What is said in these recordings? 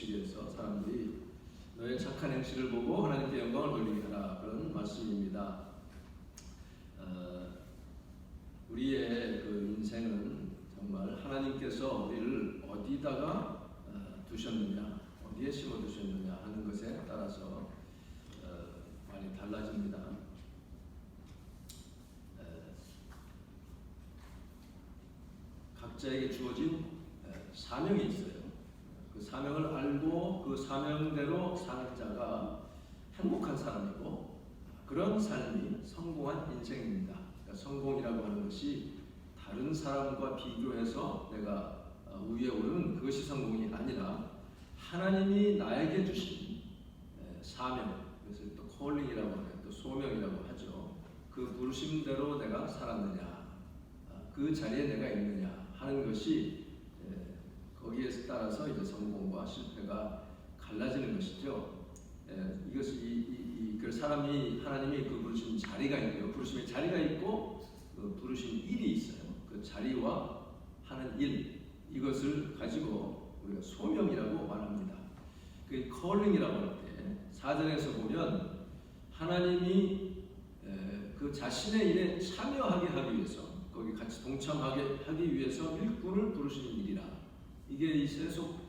책에서 사람들이 너의 착한 행실을 보고 하나님께 영광을 돌리게 하라, 그런 말씀입니다. 우리의 그 인생은 정말 하나님께서 우리를 어디다가 두셨느냐, 어디에 심어 두셨느냐 하는 것에 따라서 많이 달라집니다. 각자에게 주어진 사명이 있어요. 그 사명을 알고 그 사명대로 사는 자가 행복한 사람이고, 그런 삶이 성공한 인생입니다. 그러니까 성공이라고 하는 것이 다른 사람과 비교해서 내가 위에 오르는 그것이 성공이 아니라 하나님이 나에게 주신 사명, 그래서 또 콜링이라고 하는, 또 소명이라고 하죠. 그 부르심대로 내가 살았느냐, 그 자리에 내가 있느냐 하는 것이 거기에 따라서 이제 성공과 실패가 갈라지는 것이죠. 이것이 그 사람이, 하나님이 그 부르신 자리가 있고요, 부르심의 자리가 있고 그 부르신 일이 있어요. 그 자리와 하는 일, 이것을 가지고 우리가 소명이라고 말합니다. 그 컬링이라고 할 때 사전에서 보면 하나님이 그 자신의 일에 참여하게 하기 위해서, 거기 같이 동참하게 하기 위해서 일꾼을 부르시는 일이라, 이게 이 세속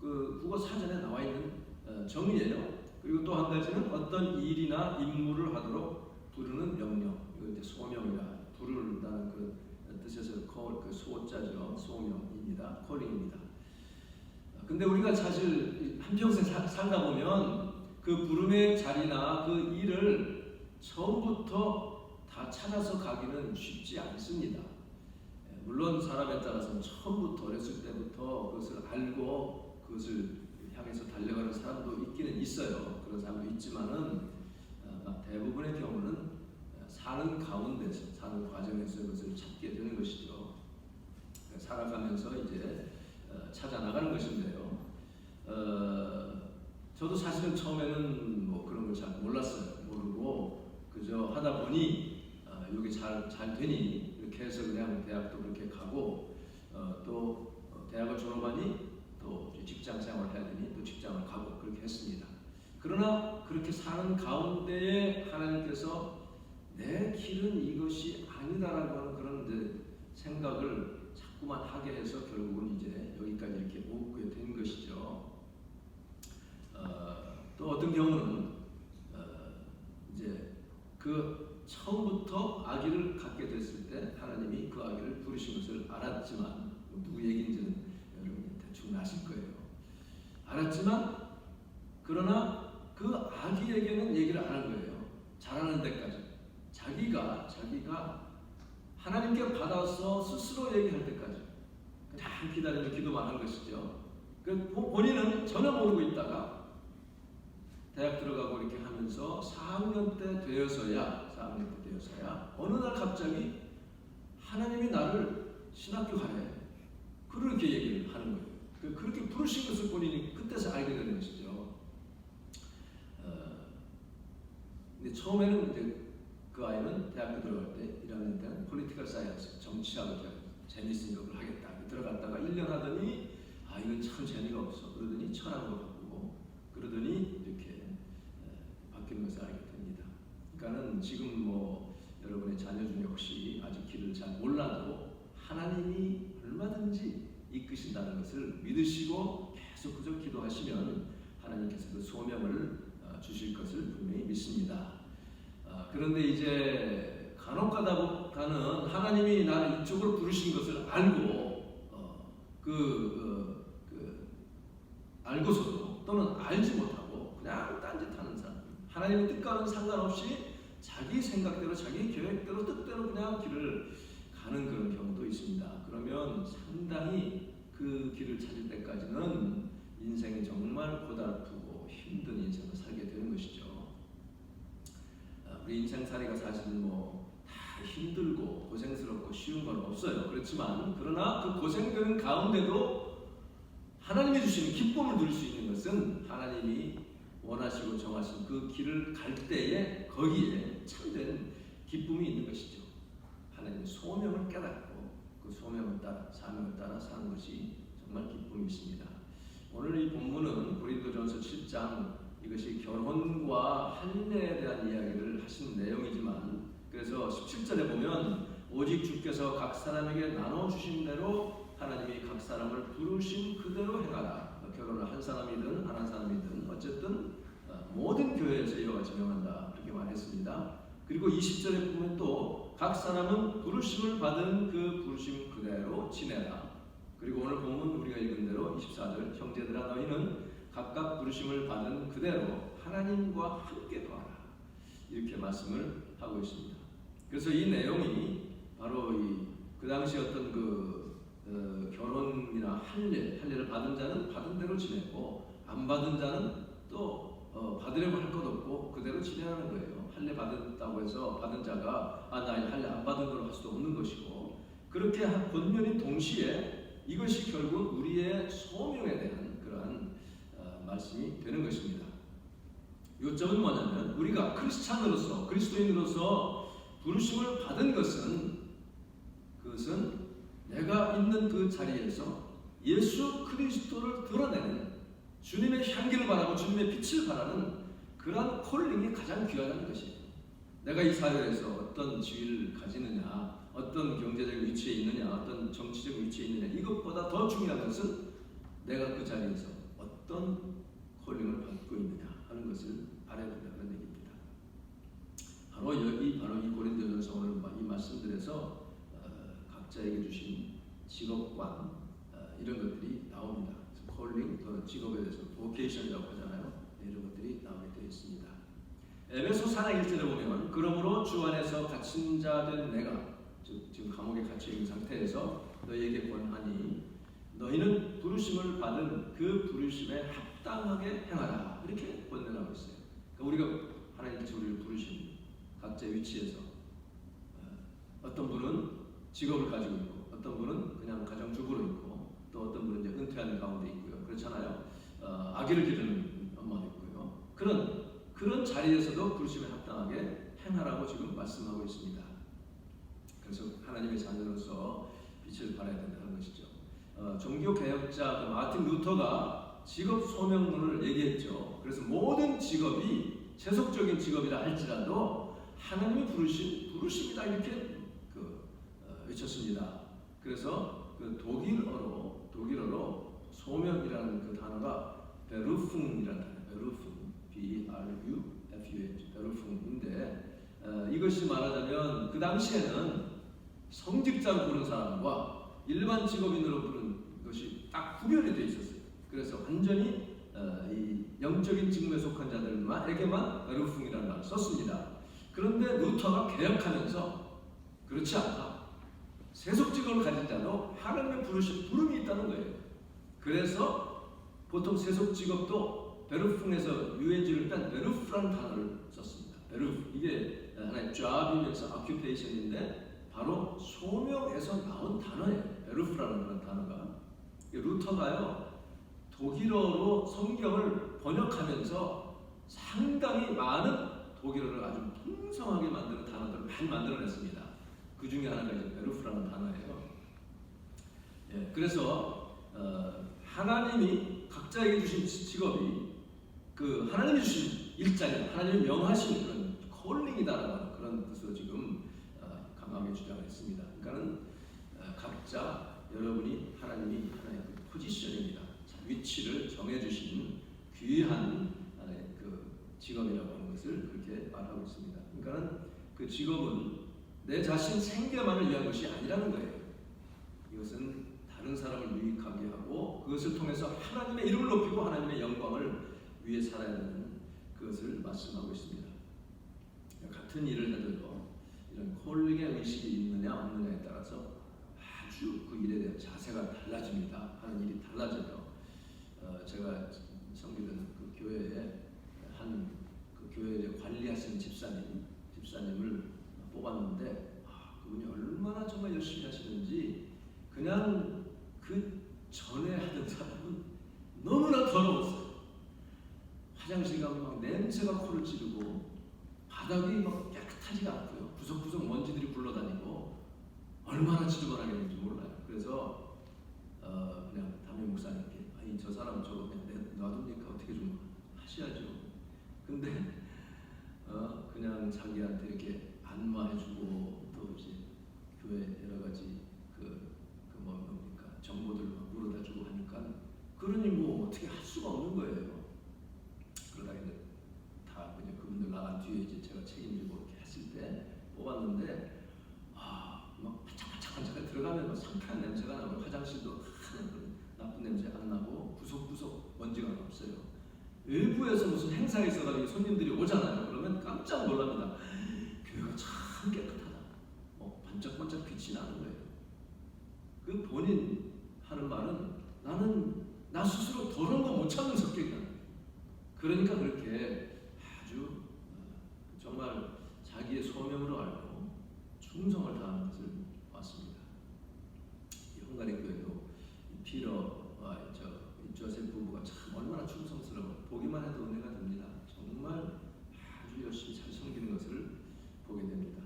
그 국어 사전에 나와 있는 정의예요. 그리고 또 한 가지는 어떤 일이나 임무를 하도록 부르는 명령, 이거 이제 소명이라, 부르다는 그 뜻에서 그 소자죠. 소명입니다. 콜링입니다. 근데 우리가 사실 한평생 살다 보면 그 부름의 자리나 그 일을 처음부터 다 찾아서 가기는 쉽지 않습니다. 물론 사람에 따라서는 처음부터, 어렸을 때부터 그것을 알고 그것을 향해서 달려가는 사람도 있기는 있어요. 그런 사람도 있지만은 대부분의 경우는 사는 가운데서, 사는 과정에서 그것을 찾게 되는 것이죠. 살아가면서 이제 찾아 나가는 것인데요. 저도 사실은 처음에는 뭐 그런 걸 잘 몰랐어요. 모르고 그저 하다 보니 이게 잘 되니 이렇게 해서 그냥 대학도 그렇게 가고, 또 대학을 졸업하니 또 직장 생활을 해야 되니 또 직장을 가고 그렇게 했습니다. 그러나 그렇게 사는 가운데에 하나님께서 내 길은 이것이 아니다라고 하는 그런 이제 생각을 자꾸만 하게 해서 결국은 이제 여기까지 이렇게 오게 된 것이죠. 또 어떤 경우는 이제 그 처음부터 아기를 갖게 됐을 때 하나님이 그 아기를 부르신 것을 알았지만, 누구 얘기인지는 여러분이 대충 아실 거예요. 알았지만 그러나 그 아기에게는 얘기를 안 한 거예요. 자라는 데까지. 자기가 하나님께 받아서 스스로 얘기할 때까지 그냥 기다리며 기도만 한 것이죠. 본인은 전혀 모르고 있다가 대학 들어가고 이렇게 하면서 4학년 때 되어서야 어느 날 갑자기 하나님이 나를 신학교 가래, 그렇게 얘기를 하는 거예요. 그렇게 부르신 것을 본인이 그때서 알게 되는 것이죠. 근데 처음에는 이제 그 아이는 대학교 들어갈 때 1학년 때는 폴리티컬 사이언스, 정치학을 재밌으니까 그걸 하겠다. 들어갔다가 1년 하더니 이건 참 재미가 없어. 그러더니 철학으로 바꾸고, 그러더니 이렇게 바뀌는 것을 알게 됩니다. 그러니까는 지금 뭐 여러분의 자녀 중에 혹시 아직 길을 잘 몰라도 하나님이 얼마든지 이끄신다는 것을 믿으시고 계속 그저 기도하시면 하나님께서 그 소명을 주실 것을 분명히 믿습니다. 그런데 이제 간혹가다가는 하나님이 나를 이쪽으로 부르신 것을 알고 알고서도 또는 알지 못하고 그냥 딴짓하는 사람, 하나님의 뜻과는 상관없이 자기 생각대로, 자기 계획대로, 뜻대로 그냥 길을 가는 그런 경우도 있습니다. 그러면 상당히 그 길을 찾을 때까지는 인생이 정말 고달프고 힘든 인생을 살게 되는 것이죠. 우리 인생살이가 사실은 뭐 다 힘들고 고생스럽고 쉬운 건 없어요. 그렇지만 그러나 그 고생되는 가운데도 하나님이 주시는 기쁨을 누릴 수 있는 것은 하나님이 원하시고 정하신 그 길을 갈 때에 거기에 참된 기쁨이 있는 것이죠. 하나님의 소명을 깨닫고 그 소명을 따라, 사명을 따라 사는 것이 정말 기쁨이 있습니다. 오늘 이 본문은 고린도전서 7장 이것이 결혼과 할례에 대한 이야기를 하신 내용이지만, 그래서 17절에 보면 오직 주께서 각 사람에게 나눠주신 대로 하나님이 각 사람을 부르신 그대로 행하라. 결혼을 한 사람이든 안 한 사람이든 어쨌든 모든 교회에서 이와 같이 명한다, 이렇게 말했습니다. 그리고 20절에 보면 또 각 사람은 부르심을 받은 그 부르심 그대로 지내라. 그리고 오늘 본문 우리가 읽은 대로 24절, 형제들아 너희는 각각 부르심을 받은 그대로 하나님과 함께 거하라, 이렇게 말씀을 하고 있습니다. 그래서 이 내용이 바로 그 당시 어떤 결혼이나 할례를 받은 자는 받은 대로 지내고, 안 받은 자는 또 받으려고 할 것 없고 그대로 지내라는 거예요. 할례 받았다고 해서 받은 자가 나 할례 안 받은 걸로 할 수도 없는 것이고, 그렇게 한 권면인 동시에 이것이 결국 우리의 소명에 대한 그러한 말씀이 되는 것입니다. 요점은 뭐냐면, 우리가 크리스찬으로서, 그리스도인으로서 부르심을 받은 그것은 내가 있는 그 자리에서 예수 그리스도를 드러내는, 주님의 향기를 바라고 주님의 빛을 바라는 그러한 콜링이 가장 귀하다는 것이에요. 내가 이 사회에서 어떤 지위를 가지느냐, 어떤 경제적 위치에 있느냐, 어떤 정치적 위치에 있느냐, 이것보다 더 중요한 것은 내가 그 자리에서 어떤 콜링을 받고 있느냐 하는 것을 알아야 된다는 얘기입니다. 바로 이 고린도전서 오늘 이 말씀들에서 각자에게 주신 직업관, 이런 것들이 나옵니다. 콜링, 또 직업에 대해서 보케이션이라고 하잖아요. 이런 것들이 나오게 되어 있습니다. 에베소 4장 1절에 보면, 그러므로 주 안에서 갇힌 자 된 내가, 지금 감옥에 갇혀 있는 상태에서 너희에게 권하니 너희는 부르심을 받은 그 부르심에 합당하게 행하라, 이렇게 권면하고 있어요. 그러니까 우리가 하나님께서 우리를 부르신 각자의 위치에서, 어떤 분은 직업을 가지고 있고, 어떤 분은 그냥 가정주부로 있고, 또 어떤 분은 이제 은퇴하는 가운데 있고요. 그렇잖아요. 아기를 기르는 엄마도 있고요. 그런 자리에서도 부르심에 합당하게 행하라고 지금 말씀하고 있습니다. 그래서 하나님의 자녀로서 빛을 발해야 된다는 것이죠. 종교 개혁자 마틴 루터가 직업 소명론을 얘기했죠. 그래서 모든 직업이 세속적인 직업이라 할지라도 하나님이 부르심이다, 이렇게 외쳤습니다. 그래서 그 독일어로 소명이라는 그 단어가 베루풍이라는 단어, 베루풍, B-R-U-F-U-N, 베루풍인데, 이것이 말하자면 그 당시에는 성직자로 부르는 사람과 일반 직업인으로 부르는 것이 딱 구별이 되어 있었어요. 그래서 완전히 이 영적인 직무에 속한 자들에게만 베루풍이라는 말을 썼습니다. 그런데 루터가 개혁하면서 그렇지 않다, 세속 직업을 가진 자도 하나님의 부름이 있다는 거예요. 그래서 보통 세속 직업도 베루풍에서 유해지를 뺀 베루프라는 단어를 썼습니다. 베루프, 이게 하나의 job이면서 occupation인데 바로 소명에서 나온 단어예요. 베루프라는 그런 단어가. 루터가요, 독일어로 성경을 번역하면서 상당히 많은 독일어를 아주 풍성하게 만드는 단어들을 많이 만들어냈습니다. 그 중에 하나가 이제 베루프라는 단어예요. 예, 그래서 하나님이 각자에게 주신 직업이 그 하나님이 주신 일자리, 하나님이 명하신 그런 콜링이다라는 그런 것으로 지금 강하게 주장했습니다. 그러니까는 각자 여러분이 하나님이 하나의 포지션입니다. 위치를 정해주신 귀한 하나의 그 직업이라고 하는 것을 그렇게 말하고 있습니다. 그러니까는 그 직업은 내 자신 생계만을 위한 것이 아니라는 거예요. 이것은 다른 사람을 유익하게 하고 그것을 통해서 하나님의 이름을 높이고 하나님의 영광을 위해 살아야 되는 그것을 말씀하고 있습니다. 같은 일을 해도 이런 콜링의 의식이 있느냐 없느냐에 따라서 아주 그 일에 대한 자세가 달라집니다. 하는 일이 달라져요. 제가 섬기던 그 교회에 그 교회를 관리하시는 집사님을 뽑았는데 그분이 얼마나 정말 열심히 하시는지, 그냥 그 전에 하던 사람은 너무나 더러웠어요. 화장실 가면 막 냄새가 코를 찌르고 바닥이 막 깨끗하지가 않고요. 구석구석 먼지들이 굴러다니고 얼마나 지저분하게 했는지 몰라요. 그래서 그냥 담임 목사님께 이 아니 저 사람 저거 그냥 놔둡니까? 어떻게 좀 하셔야죠. 근데 그냥 자기한테 이렇게 안마해주고 또 이제 교회 여러 가지 뭡니까 정보들 막 물어다주고 하니까 그러니 뭐 어떻게 할 수가 없는 거예요. 그러다 이제 다 그냥 그분들 나간 뒤에 이제 제가 책임지고 이렇게 했을 때 뽑았는데 막 반짝반짝 들어가면 막 상쾌한 냄새가 나고 화장실도 하는 나쁜 냄새 안 나고 구석구석 먼지가 없어요. 외부에서 무슨 행사에 있어가지고 손님들이 오잖아요. 그러면 깜짝 놀랍니다. 교회가 참 깨끗하다. 반짝반짝 빛이 나는 거예요. 그 본인 하는 말은 나는 나 스스로 더러운 거 못 참는 성격이다. 그러니까 그렇게 아주 정말 자기의 소명으로 알고 충성을 다하는 것을 봤습니다. 이 헝가리 교회도 피러와 조셉 부부가 참 얼마나 충성스러워 보기만 해도 은혜가 됩니다. 정말 아주 열심히 잘 섬기는 것을 보게 됩니다.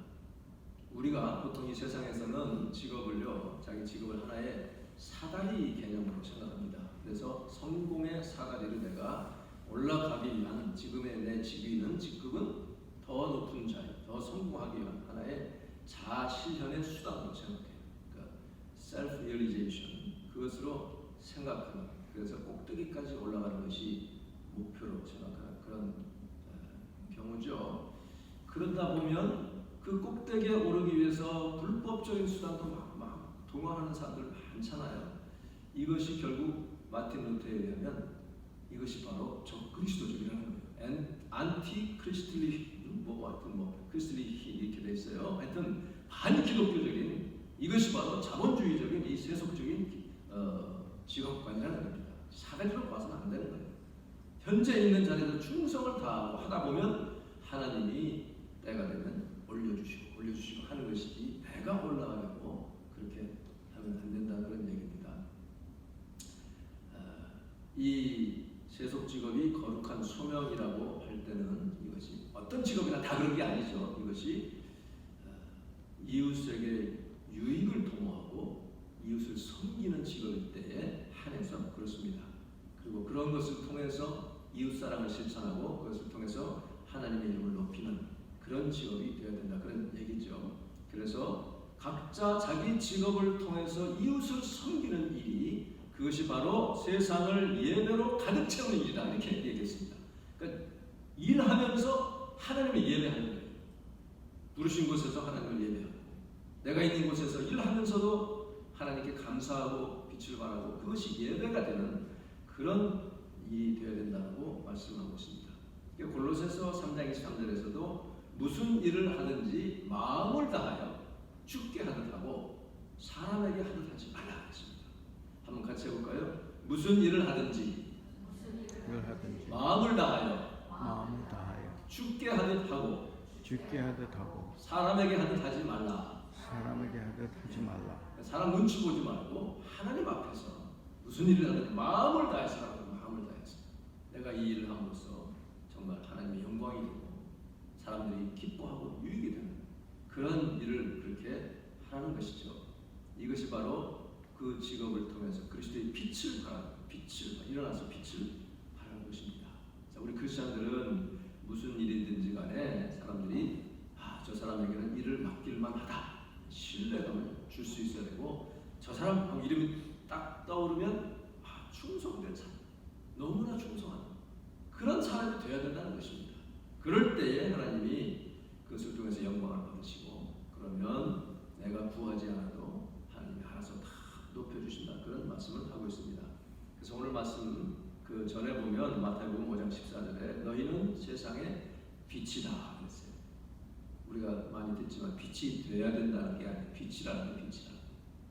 우리가 보통 이 세상에서는 직업을요, 자기 직업을 하나의 사다리 개념으로 생각합니다. 그래서 성공의 사다리를 내가 올라가기 위한 지금의 내 직급은 더 높은 자리, 더 성공하기 위한 하나의 자아 실현의 수단으로 생각해요. 그러니까 self-realization, 그것으로 생각하는, 그래서 꼭대기까지 올라가는 것이 목표로 생각하는 그런 경우죠. 그러다 보면 그 꼭대기에 오르기 위해서 불법적인 수단도 막 동원하는 사람들 많잖아요. 이것이 결국 마틴 루터에 의하면 이것이 바로 적그리스도적이라는 거예요. 안티 크리스틀리 크리스틀리 이렇게 돼 있어요. 하여튼 반기독교적인 이것이 바로 자본주의적인 이 세속적인 직업관이라는 겁니다. 사회적으로 봐서는 안 되는 거예요. 현재 있는 자리에서 충성을 다하고 하다 보면 하나님이 때가 되면 올려주시고 하는 것이지 내가 올라가려고 그렇게 하면 안 된다 그런 얘기입니다. 이 세속 직업이 거룩한 소명이라고 할 때는 이것이 어떤 직업이나 다 그런 게 아니죠. 이것이 이웃에게 유익을 도모하고 이웃을 섬기는 직업일 때에 한해서 그렇습니다. 그리고 그런 것을 통해서 이웃 사랑을 실천하고 그것을 통해서 하나님의 이름을 높이는 그런 직업이 되어야 된다 그런 얘기죠. 그래서 각자 자기 직업을 통해서 이웃을 섬기는 일이 그것이 바로 세상을 예배로 가득 채우는 일이다 이렇게 얘기했습니다. 그러니까 일하면서 하나님을 예배하는 거예요. 부르신 곳에서 하나님을 예배하고 내가 있는 곳에서 일하면서도 하나님께 감사하고 빛을 발하고 그것이 예배가 되는 그런 일이 되어야 된다고 말씀하고 있습니다. 골로새서 3장 23절에서도 무슨 일을 하든지 마음을 다하여 주께 하듯 하고 사람에게 하듯 하지 말라 했습니다. 한번 같이 해볼까요? 무슨 일을 하든지 마음을 다하여 주께 하듯 하고 사람에게 하듯 하지 말라. 사람 눈치 보지 말고 하나님 앞에서 무슨 일을 하든 마음을 다해서 하고 마음을 다해서 내가 이 일을 함으로써 정말 하나님의 영광이 되고 사람들이 기뻐하고 유익이 되는 그런 일을 그렇게 하라는 것이죠. 이것이 바로 그 직업을 통해서 그리스도의 빛을 발하는 일어나서 빛을 발하는 것입니다. 자, 우리 크리스천들은 무슨 일이든지 간에 사람들이 저 사람에게는 일을 맡길만 하다 신뢰감을 줄 수 있어야 되고 저 사람 이름이 딱 떠오르면 충성된 사람, 너무나 충성한 그런 사람이 되어야 된다는 것입니다. 그럴 때에 하나님이 그것을 통해서 영광을 받으시고 그러면 내가 구하지 않아도 하나님이 알아서 다 높여주신다 그런 말씀을 하고 있습니다. 그래서 오늘 말씀 그 전에 보면 마태복음 5장 14절에 너희는 세상의 빛이다 그랬어요. 우리가 많이 듣지만 빛이 돼야 된다는 게 아니에요. 빛이라는 게 빛이라.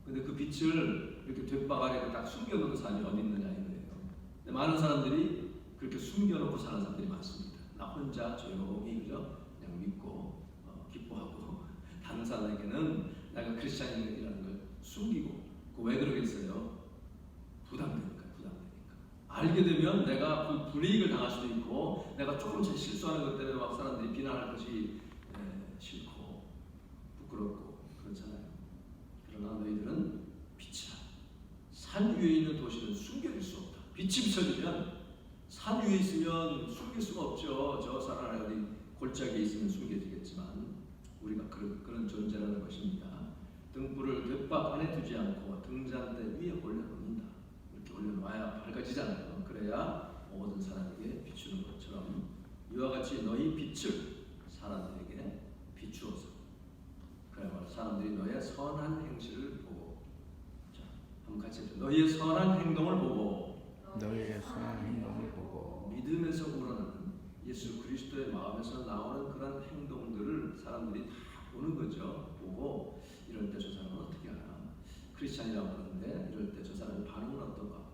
근데 그 빛을 이렇게 뒷바가리에 딱 숨겨놓은 사람이 어디 있느냐 이거예요. 근데 많은 사람들이 그렇게 숨겨놓고 사는 사람들이 많습니다. 나 혼자 조용히 그냥 믿고 기뻐하고 다른 사람에게는 내가 크리스찬이라는 걸 숨기고 왜 그러겠어요? 부담되니까. 알게 되면 내가 불이익을 당할 수도 있고 내가 조금 실수하는 것 때문에 막 사람들이 비난할 것이 싫고 부끄럽고 그렇잖아요. 그러나 너희들은 빛이라. 산 위에 있는 도시는 숨겨질 수 없다. 빛이 비춰지면 산 위에 있으면 숨길 수가 없죠. 저 사람 어디 골짜기에 있으면 숨겨지겠지만 우리가 그런 존재라는 것입니다. 등불을 돛박 안에 두지 않고 등잔대 위에 올려놓는다. 이렇게 올려놓아야 밝아지잖아요. 그래야 모든 사람에게 비추는 것처럼 이와 같이 너희 빛을 사람들에게 비추어서 그야말로 사람들이 너의 선한 행실을 보고 자, 한번 같이 해보세요. 너희의 선한 행동을 보고 믿음에서 우러나는 예수 그리스도의 마음에서 나오는 그런 행동들을 사람들이 다 보는 거죠. 보고 이럴 때 저 사람은 어떻게 하나 크리스찬이라고 하는데 이럴 때 저 사람의 반응은 어떤가?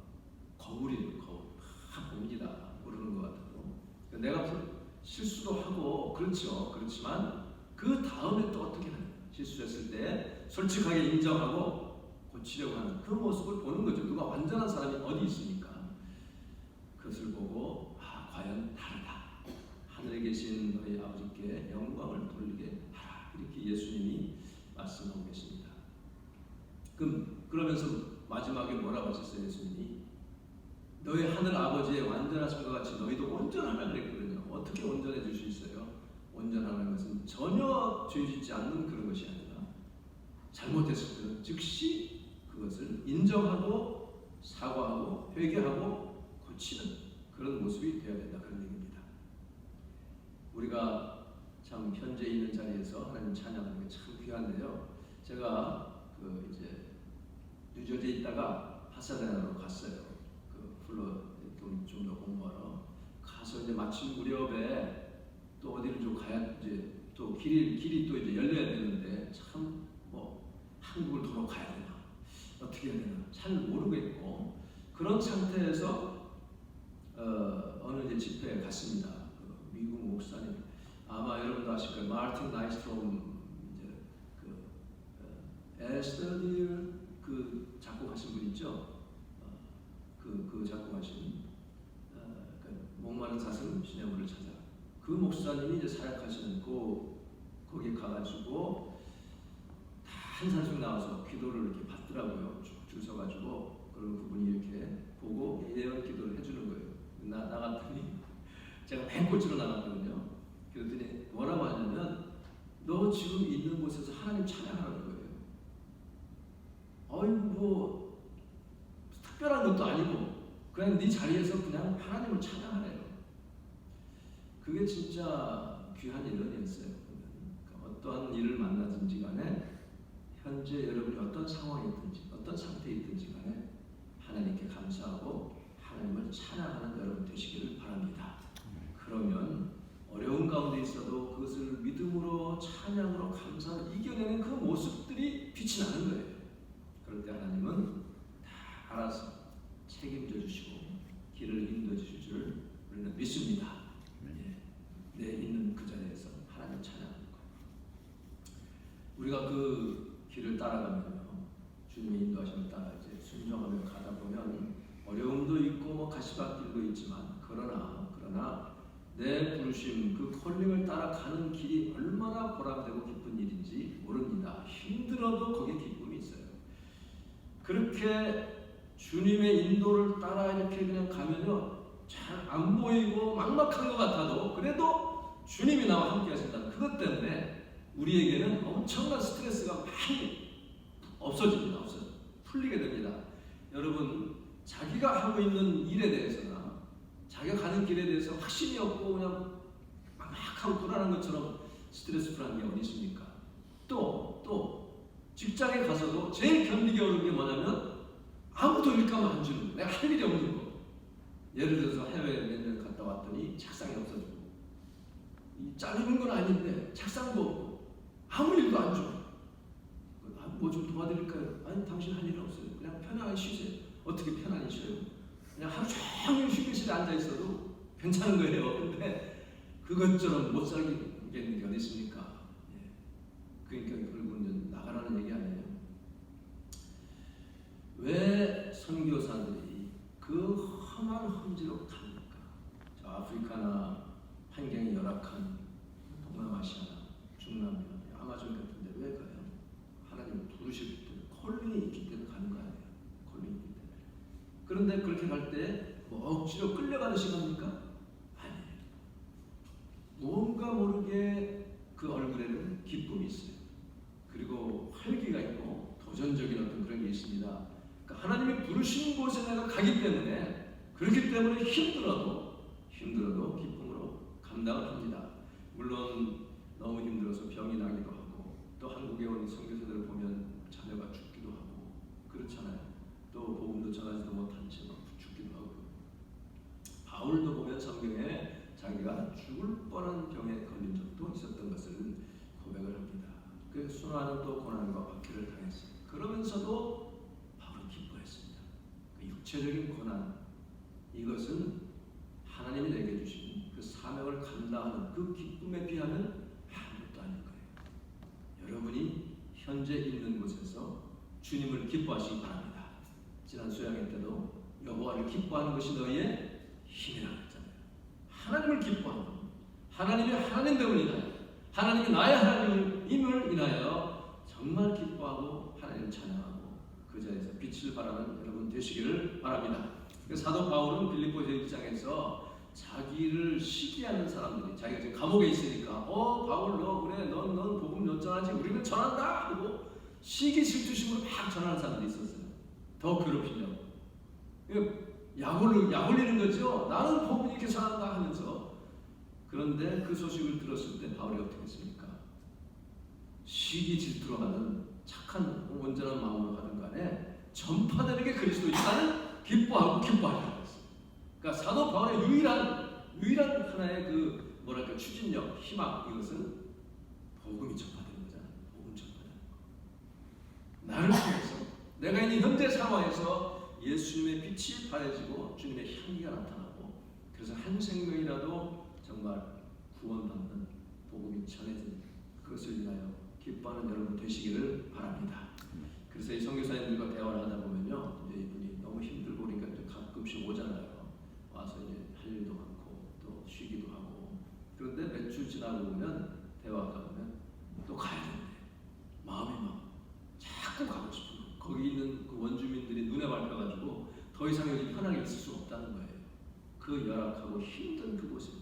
거울 막 봅니다. 모르는 것 같아도 내가 실수도 하고 그렇죠. 그렇지만 그 다음에 또 어떻게 하냐? 실수했을 때 솔직하게 인정하고 고치려고 하는 그 모습을 보는 거죠. 누가 완전한 사람이 어디 있습니까? 그것을 보고 과연 다르다. 하늘에 계신 너희 아버지께 영광을 돌리게 하라. 이렇게 예수님이 말씀하고 계십니다. 그러면서 마지막에 뭐라고 하셨어요? 예수님이 너희 하늘 아버지의 완전하신 것 같이 너희도 온전하라 그랬거든요. 어떻게 온전해질 수 있어요? 온전하는 것은 전혀 죄 짓지 않는 그런 것이 아니라 잘못했을 때는 즉시 그것을 인정하고 사과하고 회개하고 고치는 그런 모습이 되어야 된다. 그런 얘기입니다. 우리가 참 현재 있는 자리에서 하나님 찬양하는 게 참 귀한데요. 제가 이제 뉴저지에 있다가 파사데나로 갔어요. 플로 좀 더 공부하러 가서 이제 마침 무렵에 또 어디를 좀 가야 이제 또 길이 또 이제 열려야 되는데 참 한국을 도로 가야 되나 어떻게 해야 되나 잘 모르겠고 그런 상태에서 어느 이제 집회에 갔습니다. 미국 목사님 아마 여러분도 아실 거예요. 마틴 나이스트롬 이제 에스더딜 작곡하신 분 있죠. 그 작곡하신 목마른 사슴 시내물을 찾아 그 목사님이 이제 사역하시는 거기 가가지고 한 사람씩 나와서 기도를 이렇게 받더라고요. 줄 서가지고 그런 그분이 이렇게 보고 예언 기도를 해주는 거예요. 나갔더니 제가 맨꼬치로 나갔거든요. 그랬더니 뭐라고 하냐면 너 지금 있는 곳에서 하나님 찬양하라는 거예요. 특별한 것도 아니고 그냥 네 자리에서 그냥 하나님을 찬양하래요. 그게 진짜 귀한 일이었어요. 그러니까 어떠한 일을 만나든지 간에 현재 여러분이 어떤 상황에 있든지 어떤 상태에 있든지 간에 하나님께 감사하고 하나님을 찬양하는 여러분 되시기를 바랍니다. 그러면 어려운 가운데 있어도 그것을 믿음으로 찬양으로 감사로 이겨내는 그 모습들이 빛이 나는 거예요. 그럴 때 하나님은 다 알아서 책임져 주시고 길을 인도해 주실 줄 우리는 믿습니다. 내 있는 그 자리에서 하나님 찬양하는 거예요. 우리가 그 길을 따라가면요, 주님의 인도하심을 따라 이제 순종하며 가다 보면 어려움도 있고 가시밭길도 있지만 그러나 내 부르심 그 콜링을 따라 가는 길이 얼마나 보람되고 기쁜 일인지 모릅니다. 힘들어도 거기에 기쁨이 있어요. 그렇게 주님의 인도를 따라 이렇게 그냥 가면요 잘 안 보이고 막막한 것 같아도 그래도 주님이 나와 함께 하신다는 그것 때문에 우리에게는 엄청난 스트레스가 많이 없어집니다. 풀리게 됩니다. 여러분 자기가 하고 있는 일에 대해서나 자기가 가는 길에 대해서 확신이 없고 그냥 막막하고 불안한 것처럼 스트레스 풀한 게 어디 있습니까? 또 직장에 가서도 제일 견디기 어려운 게 뭐냐면 아무도 일감 안 주는 거. 내가 할 일이 없는 거. 예를 들어서 해외에 몇 년 갔다 왔더니 책상이 없어지고 잘리는 건 아닌데 책상도 없고 아무 일도 안 줘. 뭐 좀 도와드릴까요? 아니 당신 할 일은 없어요. 그냥 편안히 쉬세요. 어떻게 편안히 쉬어요? 그냥 하루 종일 휴게실에 앉아 있어도 괜찮은 거예요. 근데 그것처럼 못 살겠는 게 어디 있습니까? 그러니까 결국은 나가라는 얘기 아니에요. 왜 선교사들이 그 험한 험지로 갑니까? 저 아프리카나 환경이 열악한 동남아시아나 중남미, 아마존 같은 데 왜 가요? 하나님 부르실 때 콜링이 있기 때문에 가는 거 아니에요. 콜링이 있기 때문에. 그런데 그렇게 갈 때 뭐 억지로 끌려가듯이 갑니까? 아니에요. 뭔가 모르게 그 얼굴에는 기쁨이 있어요. 그리고 활기가 있고 도전적인 어떤 그런 게 있습니다. 그러니까 하나님이 부르신 곳에 내가 가기 때문에, 그렇기 때문에 힘들어도 기쁨으로 감당을 합니다. 물론 너무 힘들어서 병이 나기도 하고, 또 한국에 온 선교사들을 보면 자녀가 죽기도 하고 그렇잖아요. 또 복음도 전하지도 못한 채 죽기도 하고. 바울도 보면 성경에 자기가 죽을 뻔한 병에 걸린 적도 있었던 것을 고백을 합니다. 그 수많은 또 고난과 박해를 당했어요. 그러면서도 바울은 기뻐했습니다. 그 육체적인 고난, 이것은 하나님이 내게 주신 그 사명을 감당하는 그 기쁨에 비하면 아무것도 아닐 거예요. 여러분이 현재 있는 곳에서 주님을 기뻐하시기 바랍니다. 지난 수양회 때도 여호와를 기뻐하는 것이 너희의 힘이라 했잖아요. 하나님을 기뻐하는, 하나님이 하나님됨을 인하여, 하나님이 나의 하나님임을 인하여 정말 기뻐하고 하나님을 찬양하고 그 자리에서 빛을 발하는 여러분 되시기를 바랍니다. 사도 바울은 빌립보서 1장에서 자기를 시기하는 사람들이, 자기가 지금 감옥에 있으니까 바울 너 그래 넌 복음 전하지, 우리는 전한다 하고 시기 질투심으로 막 전하는 사람들이 있었어요. 더 괴롭히려고 약 올리는 거죠. 나는 복음 이렇게 전한다 하면서. 그런데 그 소식을 들었을 때 바울이 어떻게 했습니까? 시기 질투로 가든 착한 온전한 마음으로 가든 간에 전파되는 게 그리스도이다는 기뻐하라고 했어요. 그러니까 사도 바울의 유일한 하나의 그 뭐랄까 추진력, 희망, 이것은 복음이 전파되는 거잖아요. 복음 전파되는 거. 나를 통해서 내가 있는 현재 상황에서 예수님의 빛이 발해지고 주님의 향기가 나타나고, 그래서 한 생명이라도 정말 구원받는 복음이 전해진 그것을 위하여 기뻐하는 여러분 되시기를 바랍니다. 그래서 이 선교사님들과 대화를 하다 보면요, 이제 이분이 너무 힘들고 그러니까 이제 가끔씩 오잖아요. 와서 이제 할 일도 많고 또 쉬기도 하고. 그런데 몇 주 지나고 보면 대화하다 보면 또 가야 되는데 마음이 막 자꾸 가고 싶은 거예요. 거기 있는 그 원주민들이 눈에 밟혀가지고 더 이상 여기 편하게 있을 수 없다는 거예요. 그 열악하고 힘든 그곳에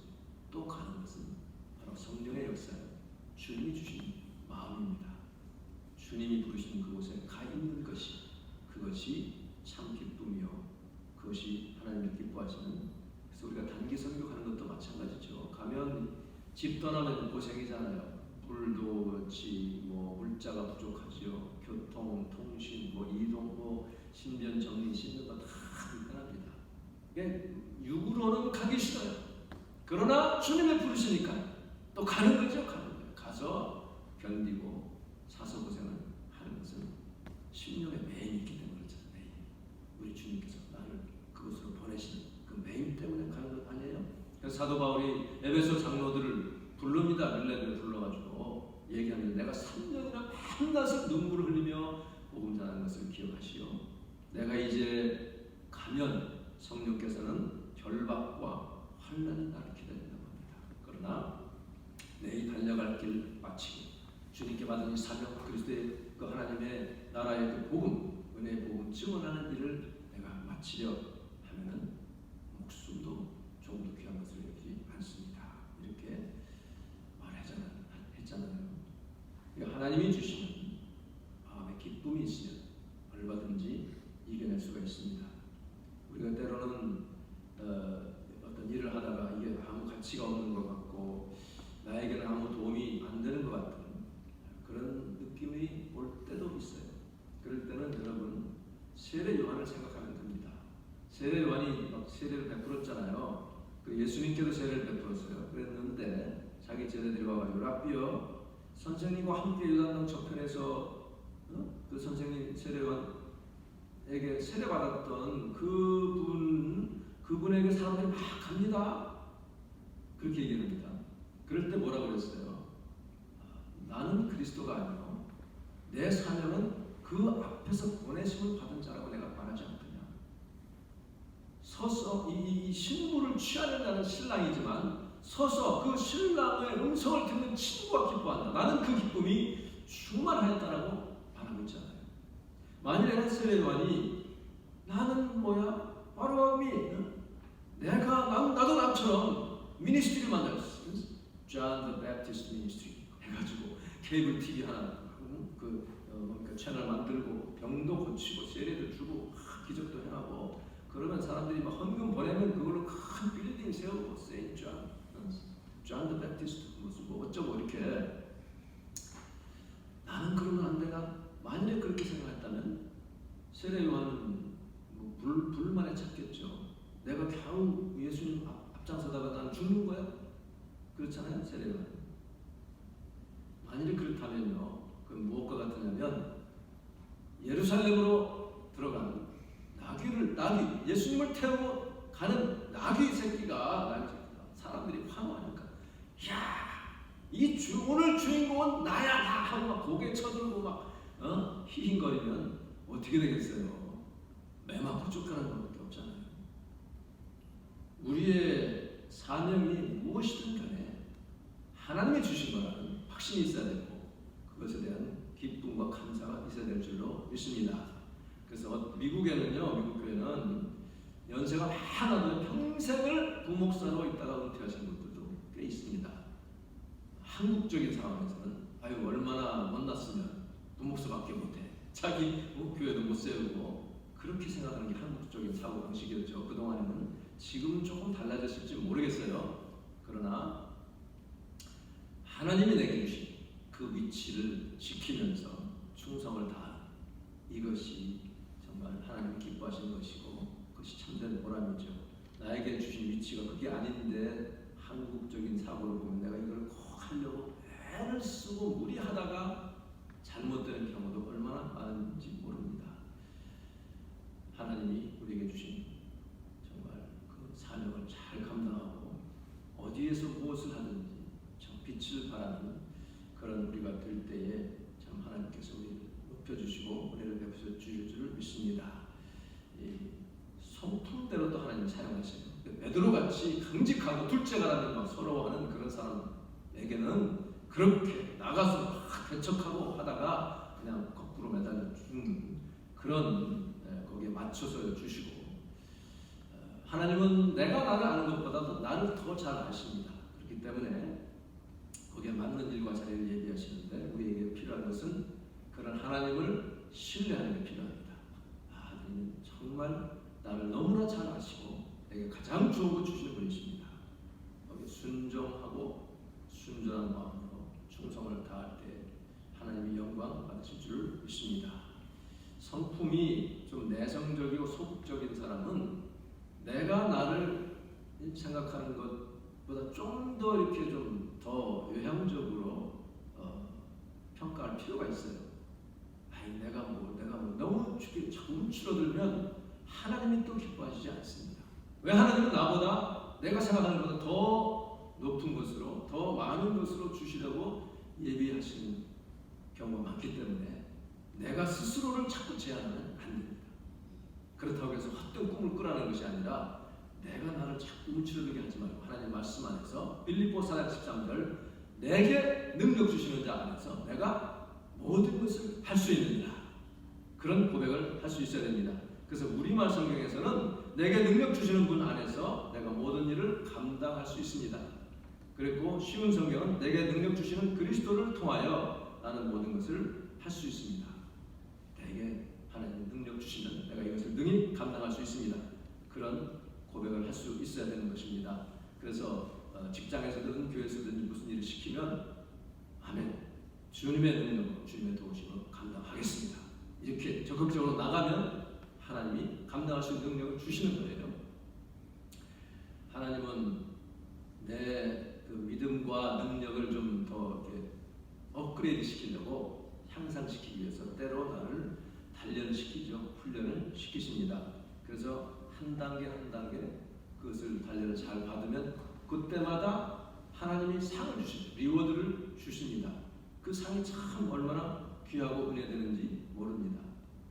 또 가는 것은 바로 성령의 역사예요. 주님이 주신 마음입니다. 주님이 부르시는 그곳에 가 있는 것이, 그것이 참 기쁨이요, 그것이 하나님을 기뻐하시는. 그래서 우리가 단기 선교 가는 것도 마찬가지죠. 가면 집 떠나면 고생이잖아요. 물도 그렇지, 뭐 물자가 부족하지요. 교통, 통신, 뭐 이동, 뭐 신변 정리, 씻는 거 다 불편합니다. 이게 육으로는 가기 싫어요. 그러나 주님의 부르시니까 또 가는 거죠. 가서 견디고 사서 고생을 하는 것은 심령의 매임이 있기 때문에 그렇잖아요. 매임. 우리 주님께서 나를 그곳으로 보내신 그 매임 때문에 가는 것 아니에요? 그래서 사도 바울이 에베소 장로들을 부릅니다. 밀레를 불러가지고 얘기하는데, 내가 3년이나 한낮을 눈물을 흘리며 복음 전하는 것을 기억하시오. 내가 이제 가면 성령께서는 결박과 환난이 나를 기다린다고 합니다. 그러나 내 달려갈 길 마치고 주님께 받은 이 사명, 그리스도의 그 하나님의 나라의 그 복음, 은혜의 복음 증언하는 일을 내가 마치려 하면은 목숨도 조금도 귀한 것을 여기지 않습니다. 이렇게 말했잖아요. 하나님이 주시는 마음의 기쁨이 있으면 얼마든지 이겨낼 수가 있습니다. 우리가 때로는 어떤 일을 하다가 이게 아무 가치가 없는 것 같고 나에게는 아무 도움이 안 되는 것 같은 그런 느낌이 올 때도 있어요. 그럴 때는 여러분 세례 요한을 생각하면 됩니다. 세례 요한이 막 세례를 베풀었잖아요. 그 예수님께도 세례를 베풀었어요. 그랬는데 자기 제자들이 와가지고 라비여, 선생님과 함께 요단강 저편에서 그 선생님 세례 요한에게 세례 받았던 그분에게 사람들이 막 갑니다. 그렇게 얘기합니다. 그럴 때 뭐라고 그랬어요? 나는 그리스도가 아니고 내 사명은 그 앞에서 보내심을 받은 자라고 내가 말하지 않느냐. 서서 이 신부를 취하는 자는 신랑이지만 서서 그 신랑의 음성을 듣는 친구가 기뻐한다. 나는 그 기쁨이 충만하였다라고 말하고 있잖아요. 만일에 세례 요한이 나는 뭐야? 바로 나도 남처럼 미니스트리를 만들었어. John the Baptist Ministry 해가지고 케이블 TV 하나 채널 만들고 병도 고치고 세례도 주고 기적도 행하고 그러면 사람들이 막 헌금 보내면 그걸로 큰 빌딩 세우고 세인트 John the Baptist 무슨 뭐 어쩌고 이렇게. 나는 그러면 안 되나? 만약에 그렇게 생각했다면 세례 요한은 뭐 불만에 찾겠죠. 내가 겨우 예수님 앞장서다가 난 죽는 거야? 그렇잖아요, 세례 요한. 만일에 그렇다면요, 그 무엇과 같으냐면 예루살렘으로 들어가는 나귀 예수님을 태우고 가는 나귀 새끼가 사람들이 환호하니까 오늘 주인공은 나야 나 하고 막 고개 쳐들고 막 히힝거리면 어떻게 되겠어요? 매맞고 쫓겨나는 것밖에 없잖아요. 우리의 사명이 무엇이든 간에 하나님이 주신 거라는 확신이 있어야 되고 그것에 대한 기쁨과 감사가 있어야 될 줄로 믿습니다. 그래서 미국에는요, 미국 교회는 연세가 많아도 평생을 부목사로 있다가 은퇴하신 분들도 꽤 있습니다. 한국적인 상황에서는 얼마나 못났으면 부목사밖에 못해. 자기 교회도 못 세우고 그렇게 생각하는 게 한국적인 사고방식이었죠. 그동안에는. 지금은 조금 달라졌을지 모르겠어요. 그러나 하나님이 내게 주신 그 위치를 지키면서 충성을 다하는 이것이 정말 하나님이 기뻐하시는 것이고 그것이 참된 보람이죠. 나에게 주신 위치가 그게 아닌데 한국적인 사고를 보면 내가 이걸 꼭 하려고 애를 쓰고 무리하다가 잘못되는 경우도 얼마나 많은지 모릅니다. 하나님이 우리에게 주신 정말 그 사명을 잘 감당하고 어디에서 무엇을 하든지 참 빛을 발하는 그런 우리가 될 때에 참 하나님께서 우리를 높여주시고 은혜를 베풀어 주실 줄 믿습니다. 성품대로도 하나님 사용하세요. 베드로같이 강직하고 둘째가라면 막 서러워하는 그런 사람에게는 그렇게 나가서 막 대척하고 하다가 그냥 거꾸로 매달려 주는 그런 거기에 맞춰서 주시고 하나님은 내가 나를 아는 것보다도 나를 더 잘 아십니다. 그렇기 때문에 거기에 맞는 일과 자리를 예비하시는데 우리에게 필요한 것은 그런 하나님을 신뢰하는 게 필요합니다. 하나님은 정말 나를 너무나 잘 아시고 내게 가장 좋은 것 주시는 분이십니다. 거기에 순종하고 순전한 마음으로 충성을 다할 때 하나님이 영광 받으실 줄 믿습니다. 성품이 좀 내성적이고 소극적인 사람은 내가 나를 생각하는 것보다 좀 더 이렇게 좀 더 외향적으로 평가할 필요가 있어요. 내가 너무 자꾸 움츠러들면 하나님이 또 기뻐하시지 않습니다. 왜 하나님은 나보다 내가 생각하는 것보다 더 높은 것으로 더 많은 것으로 주시려고 예비하시는 경우가 많기 때문에 내가 스스로를 자꾸 제한하면 안 됩니다. 그렇다고 해서 헛된 꿈을 꾸라는 것이 아니라 내가 나를 자꾸 움츠러들게 하지 말고 하나님 말씀 안에서 빌립보서 4장 13절 내게 능력 주시는 자 안에서 내가 모든 것을 할 수 있느니라 그런 고백을 할 수 있어야 됩니다. 그래서 우리말 성경에서는 내게 능력 주시는 분 안에서 내가 모든 일을 감당할 수 있습니다. 그리고 쉬운 성경은 내게 능력 주시는 그리스도를 통하여 나는 모든 것을 할 수 있습니다. 내게 하나님 능력 주시면 내가 이것을 능히 감당할 수 있습니다. 그런 고백을 할 수 있어야 되는 것입니다. 그래서 직장에서든 교회에서든 무슨 일을 시키면 아멘 주님의 능력으로 주님의 도우심으로 감당하겠습니다. 이렇게 적극적으로 나가면 하나님이 감당할 수 있는 능력을 주시는 거예요. 하나님은 내 그 믿음과 능력을 좀 더 이렇게 업그레이드 시키려고 향상시키기 위해서 때로 나를 단련시키죠. 훈련을 시키십니다. 그래서 한 단계 한 단계 그것을 단련을 잘 받으면 그때마다 하나님이 상을 주시죠. 리워드를 주십니다. 그 상이 참 얼마나 귀하고 은혜되는지 모릅니다.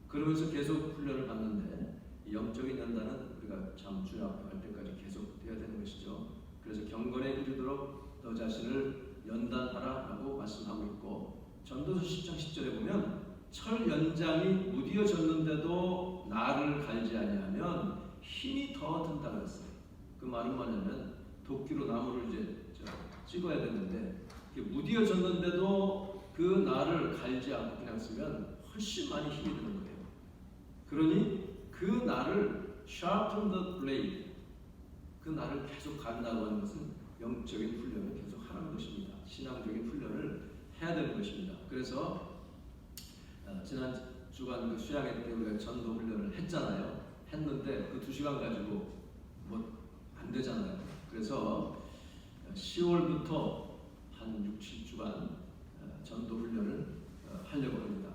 그러면서 계속 훈련을 받는데 영적인 연단은 우리가 참 주님 앞에 갈 때까지 계속 되어야 되는 것이죠. 그래서 경건에 이르도록 너 자신을 연단하라라고 말씀하고 있고 전도서 10장 10절에 보면 철 연장이 무디어졌는데도 나를 갈지 아니하면 힘이 더 든다 그랬어요. 그 말은 뭐냐면 도끼로 나무를 이제 찍어야 되는데 무뎌졌는데도 그 날을 갈지 않고 그냥 쓰면 훨씬 많이 힘이 드는 거예요. 그러니 그 날을 sharpen the blade, 그 날을 계속 간다고 하는 것은 영적인 훈련을 계속 하는 것입니다. 신앙적인 훈련을 해야 되는 것입니다. 그래서 지난 주간 그 수양회 때 우리가 전도 훈련을 했잖아요. 했는데 그 2시간 가지고 뭐 안 되잖아요. 그래서 10월부터 한 6, 7주간 전도 훈련을 하려고 합니다.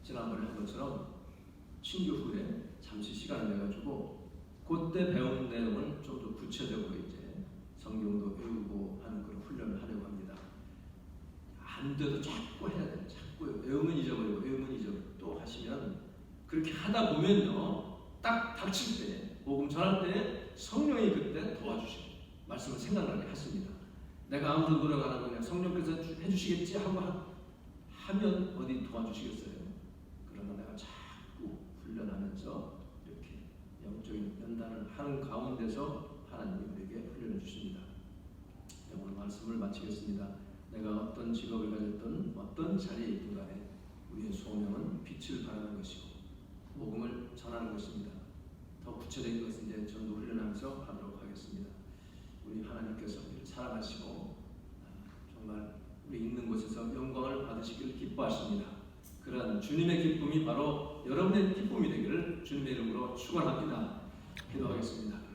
지난번에 한 것처럼 친교 후에 잠시 시간을 내가지고 그때 배운 내용을 좀 더 구체적으로 이제 성경도 외우고 하는 그런 훈련을 하려고 합니다. 안 돼도 자꾸 해야 돼요. 자꾸 외우면 잊어버리고 외우면 잊어버리고 또 하시면 그렇게 하다 보면요, 딱 닥칠 때 복음 전할 때 성령이 그때 도와주시고 말씀을 생각나게 하십니다. 내가 아무도 노력 안 하고 그냥 성령께서 해주시겠지 하고 하면 어디 도와주시겠어요? 그러나 내가 자꾸 훈련하면서 이렇게 영적인 연단을 하는 가운데서 하나님이 우리에게 훈련해 주십니다. 오늘 말씀을 마치겠습니다. 내가 어떤 직업을 가졌든 어떤 자리에 있든 간에 우리의 소명은 빛을 발하는 것이고 복음을 전하는 것입니다. 더 구체적인 것은 이제 전도 훈련하면서 하도록 하겠습니다. 우리 하나님께서 우리를 사랑하시고 정말 우리 있는 곳에서 영광을 받으시기를 기뻐하십니다. 그런 주님의 기쁨이 바로 여러분의 기쁨이 되기를 주님의 이름으로 축원합니다. 기도하겠습니다.